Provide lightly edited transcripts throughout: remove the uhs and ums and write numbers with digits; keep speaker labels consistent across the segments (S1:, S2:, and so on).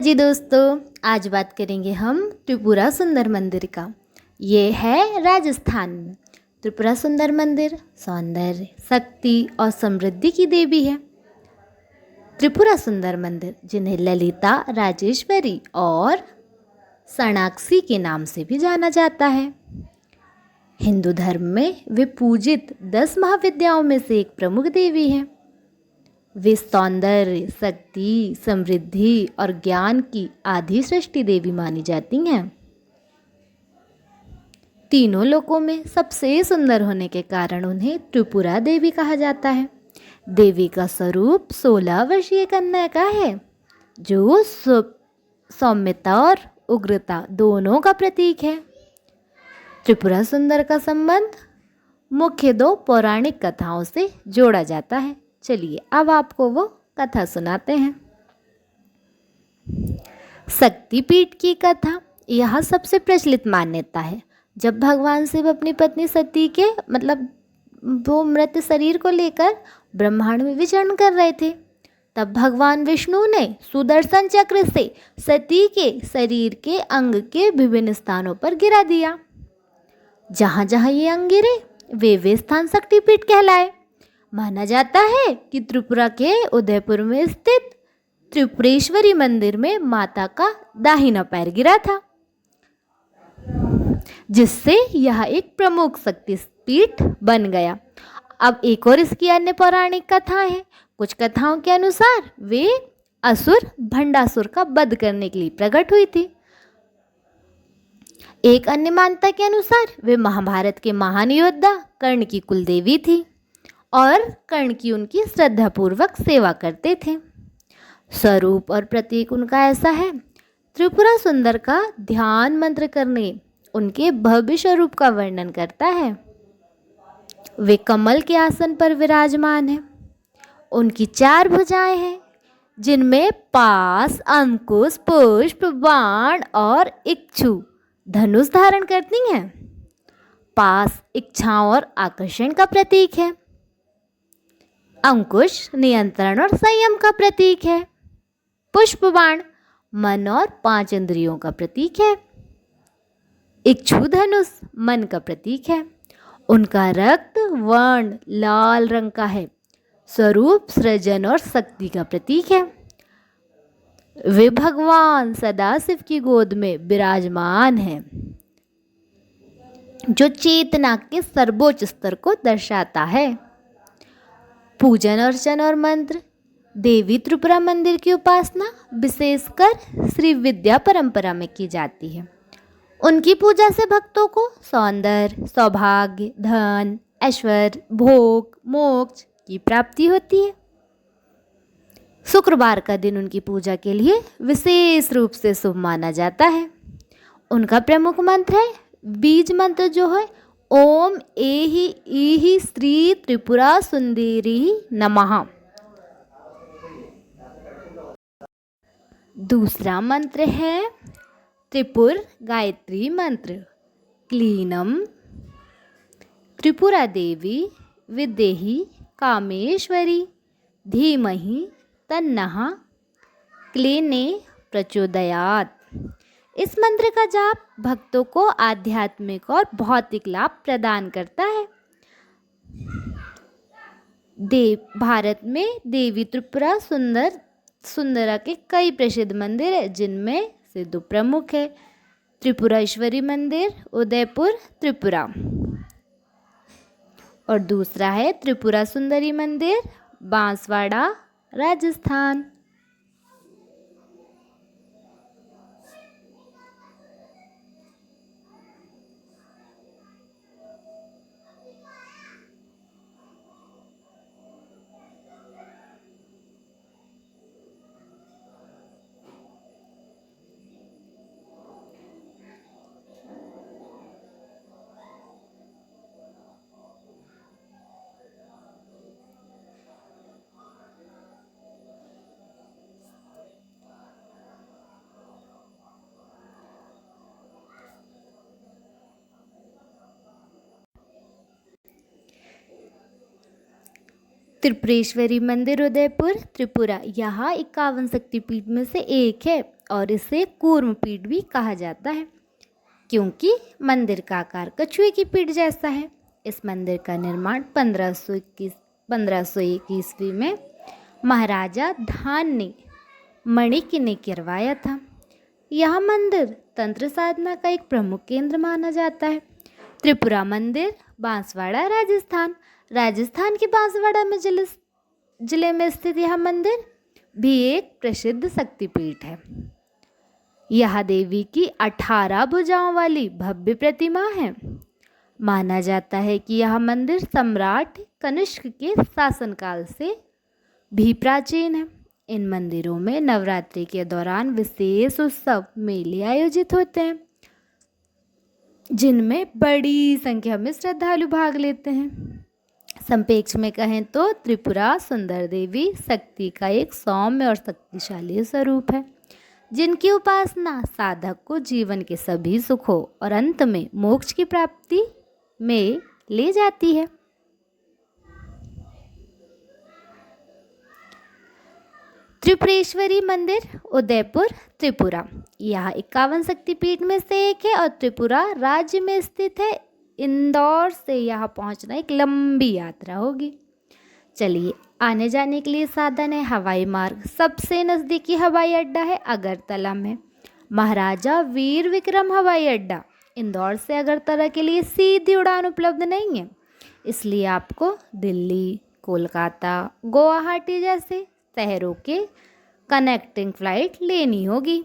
S1: जी दोस्तों, आज बात करेंगे हम त्रिपुरा सुंदर मंदिर का। ये है राजस्थान में। त्रिपुरा सुंदर मंदिर सौंदर्य, शक्ति और समृद्धि की देवी है। त्रिपुरा सुंदर मंदिर, जिन्हें ललिता, राजेश्वरी और सनाक्षी के नाम से भी जाना जाता है, हिंदू धर्म में वे पूजित 10 महाविद्याओं में से एक प्रमुख देवी हैं। वे सौंदर्य, शक्ति, समृद्धि और ज्ञान की आदि सृष्टि देवी मानी जाती हैं। तीनों लोकों में सबसे सुंदर होने के कारण उन्हें त्रिपुरा देवी कहा जाता है। देवी का स्वरूप 16 वर्षीय कन्या का है, जो सौम्यता और उग्रता दोनों का प्रतीक है। त्रिपुरा सुंदर का संबंध मुख्य 2 पौराणिक कथाओं से जोड़ा जाता है। चलिए अब आपको वो कथा सुनाते हैं। शक्तिपीठ की कथा यह सबसे प्रचलित मान्यता है। जब भगवान शिव अपनी पत्नी सती के वो मृत शरीर को लेकर ब्रह्मांड में विचरण कर रहे थे, तब भगवान विष्णु ने सुदर्शन चक्र से सती के शरीर के अंग के विभिन्न स्थानों पर गिरा दिया। जहाँ जहाँ ये अंग गिरे वे स्थान शक्तिपीठ कहलाए। माना जाता है कि त्रिपुरा के उदयपुर में स्थित त्रिपुरेश्वरी मंदिर में माता का दाहिना पैर गिरा था, जिससे यह एक प्रमुख शक्तिपीठ बन गया। अब एक और इसकी अन्य पौराणिक कथाएं हैं। कुछ कथाओं के अनुसार वे असुर भंडासुर का वध करने के लिए प्रकट हुई थी। एक अन्य मान्यता के अनुसार वे महाभारत के महान योद्धा कर्ण की कुलदेवी थी और कर्ण की उनकी श्रद्धापूर्वक सेवा करते थे। स्वरूप और प्रतीक उनका ऐसा है। त्रिपुरा सुंदर का ध्यान मंत्र करने उनके भव्य स्वरूप का वर्णन करता है। वे कमल के आसन पर विराजमान हैं। उनकी 4 भुजाएं हैं, जिनमें पास, अंकुश, पुष्प, बाण और इक्षु धनुष धारण करती हैं। पास इच्छाओं और आकर्षण का प्रतीक है। अंकुश नियंत्रण और संयम का प्रतीक है। पुष्प बाण मन और 5 इंद्रियों का प्रतीक है। इक्षु धनुष मन का प्रतीक है। उनका रक्त वर्ण लाल रंग का है। स्वरूप सृजन और शक्ति का प्रतीक है। वे भगवान सदाशिव की गोद में विराजमान हैं, जो चेतना के सर्वोच्च स्तर को दर्शाता है। पूजन अर्चन और मंत्र। देवी त्रिपुरा मंदिर की उपासना विशेषकर श्री विद्या परंपरा में की जाती है। उनकी पूजा से भक्तों को सौंदर्य, सौभाग्य, धन, ऐश्वर्य, भोग, मोक्ष की प्राप्ति होती है। शुक्रवार का दिन उनकी पूजा के लिए विशेष रूप से शुभ माना जाता है। उनका प्रमुख मंत्र है बीज मंत्र, जो है ओम एहि ईहि श्री त्रिपुरा सुंदरी नमः। दूसरा मंत्र है त्रिपुर गायत्री मंत्र। क्लीनम त्रिपुरा देवी विद्येहि कामेश्वरी धीमहि तन्नः क्लीने प्रचोदयात्। इस मंत्र का जाप भक्तों को आध्यात्मिक और भौतिक लाभ प्रदान करता है। भारत में देवी त्रिपुरा सुंदरा के कई प्रसिद्ध मंदिर हैं, जिनमें से 2 प्रमुख है त्रिपुरेश्वरी मंदिर उदयपुर त्रिपुरा, और दूसरा है त्रिपुरा सुंदरी मंदिर बांसवाड़ा राजस्थान। त्रिपुरेश्वरी मंदिर उदयपुर त्रिपुरा, यहाँ 51 शक्तिपीठ में से एक है और इसे कूर्म पीठ भी कहा जाता है क्योंकि मंदिर का आकार कछुए की पीठ जैसा है। इस मंदिर का निर्माण 1501 ईस्वी में महाराजा धान्य मणिक ने करवाया था। यह मंदिर तंत्र साधना का एक प्रमुख केंद्र माना जाता है। त्रिपुरा मंदिर, बांसवाड़ा, राजस्थान। राजस्थान के बांसवाड़ा में जिले में स्थित यह मंदिर भी एक प्रसिद्ध शक्तिपीठ है। यह देवी की 18 भुजाओं वाली भव्य प्रतिमा है। माना जाता है कि यह मंदिर सम्राट कनिष्क के शासनकाल से भी प्राचीन है। इन मंदिरों में नवरात्रि के दौरान विशेष उत्सव मेले आयोजित होते हैं जिनमें बड़ी संख्या में श्रद्धालु भाग लेते हैं। संक्षेप में कहें तो त्रिपुरा सुंदर देवी शक्ति का एक सौम्य और शक्तिशाली स्वरूप है जिनकी उपासना साधक को जीवन के सभी सुखों और अंत में मोक्ष की प्राप्ति में ले जाती है। त्रिपुरेश्वरी मंदिर, उदयपुर, त्रिपुरा। यह 51 शक्तिपीठ में से एक है और त्रिपुरा राज्य में स्थित है। इंदौर से यहाँ पहुँचना एक लंबी यात्रा होगी। चलिए, आने जाने के लिए साधन है हवाई मार्ग। सबसे नज़दीकी हवाई अड्डा है अगरतला में महाराजा वीर विक्रम हवाई अड्डा। इंदौर से अगरतला के लिए सीधी उड़ान उपलब्ध नहीं है, इसलिए आपको दिल्ली, कोलकाता, गुवाहाटी जैसे शहरों के कनेक्टिंग फ्लाइट लेनी होगी।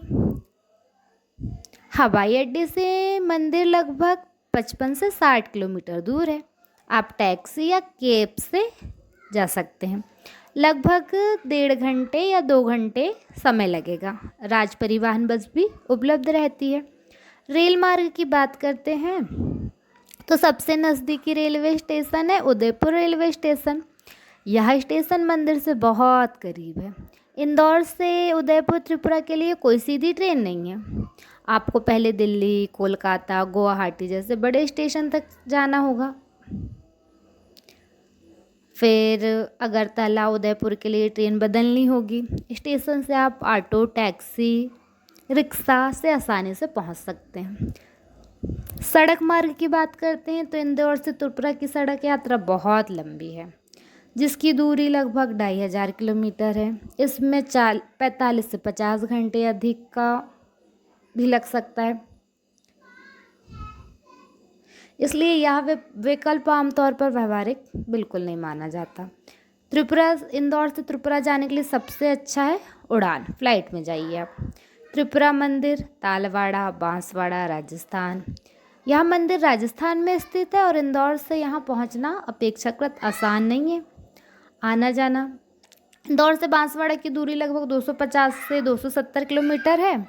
S1: हवाई अड्डे से मंदिर लगभग 55 से 60 किलोमीटर दूर है। आप टैक्सी या कैब से जा सकते हैं। लगभग 1.5 घंटे या 2 घंटे समय लगेगा। राज परिवहन बस भी उपलब्ध रहती है। रेल मार्ग की बात करते हैं तो सबसे नज़दीकी रेलवे स्टेशन है उदयपुर रेलवे स्टेशन। यह स्टेशन मंदिर से बहुत करीब है। इंदौर से उदयपुर त्रिपुरा के लिए कोई सीधी ट्रेन नहीं है। आपको पहले दिल्ली, कोलकाता, गुवाहाटी जैसे बड़े स्टेशन तक जाना होगा। फिर अगरतला, उदयपुर के लिए ट्रेन बदलनी होगी। स्टेशन से आप ऑटो, टैक्सी, रिक्शा से आसानी से पहुंच सकते हैं। सड़क मार्ग की बात करते हैं तो इंदौर से त्रिपुरा की सड़क यात्रा बहुत लंबी है जिसकी दूरी लगभग 2500 किलोमीटर है। इसमें 45 से 50 घंटे अधिक का भी लग सकता है, इसलिए यह विकल्प आमतौर पर व्यवहारिक बिल्कुल नहीं माना जाता। इंदौर से त्रिपुरा जाने के लिए सबसे अच्छा है उड़ान, फ्लाइट में जाइए आप। त्रिपुरा मंदिर, तालवाड़ा, बांसवाड़ा, राजस्थान। यह मंदिर राजस्थान में स्थित है और इंदौर से यहाँ पहुँचना अपेक्षाकृत आसान नहीं है। आना जाना, इंदौर से बांसवाड़ा की दूरी लगभग 250 से 270 किलोमीटर है।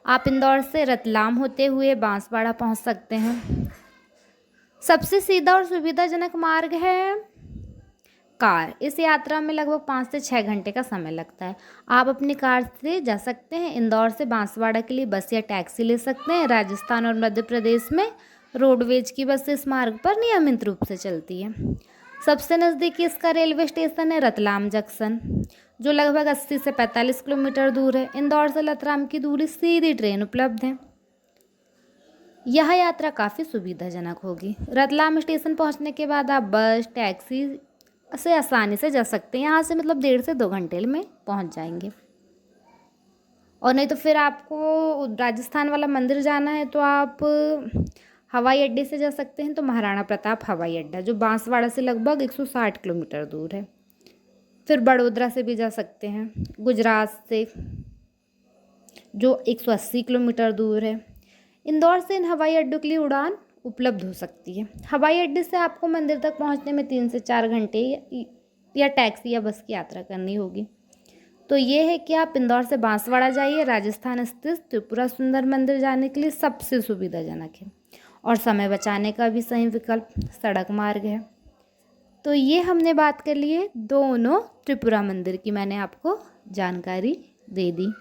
S1: आप इंदौर से रतलाम होते हुए बांसवाड़ा पहुंच सकते हैं। सबसे सीधा और सुविधाजनक मार्ग है कार। इस यात्रा में लगभग 5 से 6 घंटे का समय लगता है। आप अपनी कार से जा सकते हैं। इंदौर से बांसवाड़ा के लिए बस या टैक्सी ले सकते हैं। राजस्थान और मध्य प्रदेश में रोडवेज की बस इस मार्ग पर नियमित रूप से चलती है। सबसे नज़दीकी इसका रेलवे स्टेशन है रतलाम जंक्शन, जो लगभग 80 से 45 किलोमीटर दूर है। इंदौर से रतलाम की दूरी सीधी ट्रेन उपलब्ध है। यह यात्रा काफ़ी सुविधाजनक होगी। रतलाम स्टेशन पहुंचने के बाद आप बस, टैक्सी से आसानी से जा सकते हैं। यहाँ से मतलब 1.5 से 2 घंटे में पहुंच जाएंगे। और नहीं तो फिर आपको राजस्थान वाला मंदिर जाना है तो आप हवाई अड्डे से जा सकते हैं। तो महाराणा प्रताप हवाई अड्डा जो बांसवाड़ा से लगभग 160 किलोमीटर दूर है। फिर बड़ोदरा से भी जा सकते हैं, गुजरात से जो 180 किलोमीटर दूर है। इंदौर से इन हवाई अड्डों के लिए उड़ान उपलब्ध हो सकती है। हवाई अड्डे से आपको मंदिर तक पहुंचने में 3 से 4 घंटे या टैक्सी या बस की यात्रा करनी होगी। तो ये है कि आप इंदौर से बांसवाड़ा जाइए। राजस्थान स्थित त्रिपुरा सुंदर मंदिर जाने के लिए सबसे सुविधाजनक है और समय बचाने का भी सही विकल्प सड़क मार्ग है। तो ये हमने बात कर ली है दोनों त्रिपुरा मंदिर की, मैंने आपको जानकारी दे दी।